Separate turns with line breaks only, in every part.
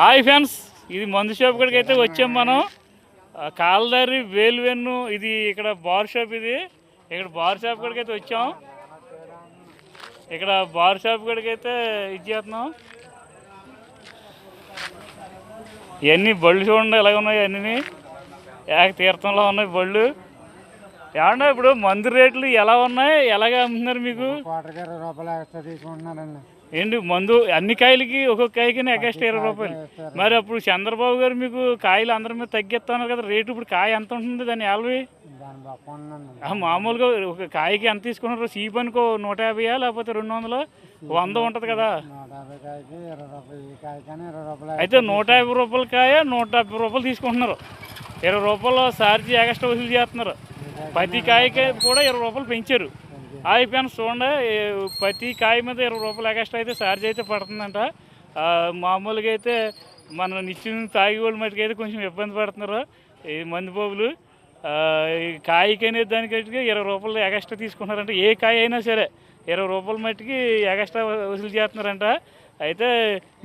Hi friends, ఇది మందు shop కాడికి అయితే వచ్చాం మనం. కాలదారి వేలువెన్ను ఇది ఇక్కడ బార్ షాప్. ఇది ఇక్కడ బార్ షాప్ కాడికి అయితే వచ్చాం. ఇక్కడ బార్ షాప్ కాడికి అయితే ఇచ్చేస్తున్నాం. ఇవన్నీ బళ్ళు చూడండి ఎలా ఉన్నాయి. అన్నీ ఏక తీర్థంలో ఉన్నాయి బళ్ళు. ఏమన్నా ఇప్పుడు మందు రేట్లు ఎలా ఉన్నాయి, ఎలాగ అమ్ముతున్నారు మీకు? ఏంటి మందు అన్ని కాయలకి ఒక్కొక్క కాయకి ఎక్స్ట్రా 20 రూపాయలు. మరి అప్పుడు చంద్రబాబు గారు మీకు కాయలు అందరి మీద తగ్గిస్తున్నారు కదా రేటు. ఇప్పుడు కాయ ఎంత ఉంటుంది దాని 50? మామూలుగా ఒక కాయకి ఎంత తీసుకుంటారు? సీప్ అనుకో 150 లేకపోతే 200, 100 ఉంటుంది కదా. అయితే 150 రూపాయల కాయ 170 రూపాయలు తీసుకుంటున్నారు. 20 రూపాయలు ఛార్జీ ఎక్స్ట్రా వసూలు చేస్తున్నారు. ప్రతి కాయకి కూడా 20 రూపాయలు పెంచారు. అయిపోయాను చూడండి, ప్రతి కాయ మీద 20 రూపాయలు ఎక్స్ట్రా అయితే ఛార్జ్ అయితే పడుతుందంట. మామూలుగా అయితే మన నిత్యం తాగి వాళ్ళు మట్టుకు అయితే కొంచెం ఇబ్బంది పడుతున్నారు ఈ మందు బాబులు. ఈ కాయకి అనేది దానికైతే 20 రూపాయలు ఎక్స్ట్రా తీసుకుంటున్నారంట. ఏ కాయ అయినా సరే 20 రూపాయల మట్టుకి ఎక్స్ట్రా వసూలు చేస్తున్నారంట. అయితే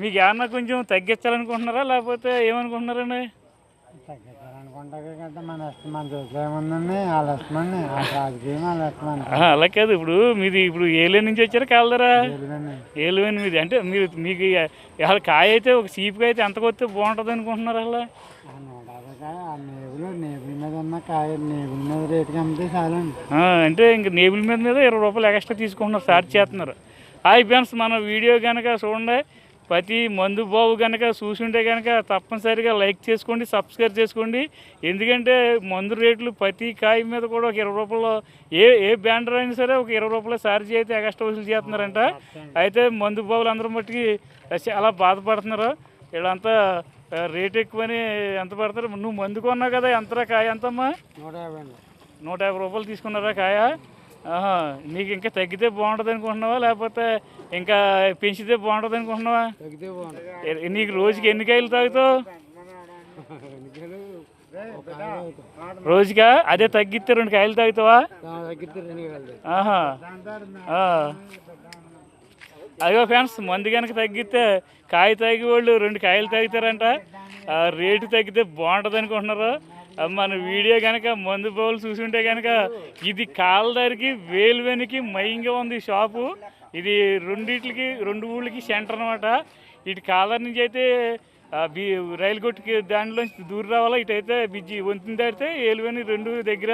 మీకు ఏమన్నా కొంచెం తగ్గించాలనుకుంటున్నారా లేకపోతే ఏమనుకుంటున్నారండి? అలా కాదు, ఇప్పుడు మీది ఇప్పుడు ఏలే నుంచి వచ్చారా కాలదరా? ఏలువని మీది అంటే మీకు కాయ అయితే ఒక సీపుగా అయితే ఎంత కొత్తే బాగుంటుంది అనుకుంటున్నారు? అలా అంటే ఇంక నేబుల్ మీద 20 రూపాయలు ఎక్స్ట్రా తీసుకుంటున్నారు, ఛార్జ్ చేస్తున్నారు. హాయ్ ఫ్రెండ్స్, మన వీడియో కనుక చూడండి, ప్రతి మందు బాబు కనుక చూసుంటే కనుక తప్పనిసరిగా లైక్ చేసుకోండి, సబ్స్క్రైబ్ చేసుకోండి. ఎందుకంటే మందు రేట్లు ప్రతి కాయ మీద కూడా ఒక 20 రూపాయలు, ఏ బ్యాండర్ అయినా సరే ఒక 20 రూపాయలు ఛార్జ్ అయితే ఎక్స్ట్రా వసూలు చేస్తున్నారంట. అయితే మందు బాబులు అందరూ మట్టికి చాలా బాధపడుతున్నారు. వీళ్ళంతా రేట్ ఎక్కువని ఎంత పడతారు? నువ్వు మందు కొన్నావు కదా, ఎంతరా కాయ ఎంతమ్మా? 150 రూపాయలు తీసుకున్నారా కాయ? నీకు ఇంకా తగ్గితే బాగుంటుంది అనుకుంటున్నావా లేకపోతే ఇంకా పెంచితే బాగుంటుంది అనుకుంటున్నావా? నీకు రోజుకి ఎన్ని కాయలు తాగుతావు? రోజుగా అదే తగ్గితే 2 కాయలు తాగుతావా? అదిగో ఫ్రెండ్స్, మందు కనుక తగ్గితే కాయ తాగి వాళ్ళు 2 కాయలు తాగుతారంట. రేటు తగ్గితే బాగుంటుంది అనుకుంటున్నారు. మన వీడియో కనుక మందు బావులు చూసుంటే కనుక ఇది కాలదారికి వేలువెనికి మయంగా ఉంది షాపు. ఇది 2 ఊళ్ళకి సెంటర్ అనమాట. ఇటు కాలర్ నుంచి అయితే రైలు కొట్టుకి దాంట్లోంచి దూరం రావాలా, ఇటైతే బిజ్జి వంతుని దాడితే ఏలువెని 2 దగ్గర.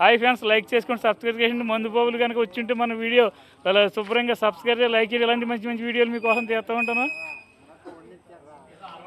హాయ్ ఫ్రెండ్స్, లైక్ చేసుకోండి, సబ్స్క్రైబ్ చేయండి. మందు బాబులు కనుక వచ్చింటే మన వీడియో అలా శుభ్రంగా సబ్స్క్రైబ్ చేసి లైక్ చేయాలి. ఇలాంటి మంచి మంచి వీడియోలు మీకోసం చేస్తూ ఉంటాను.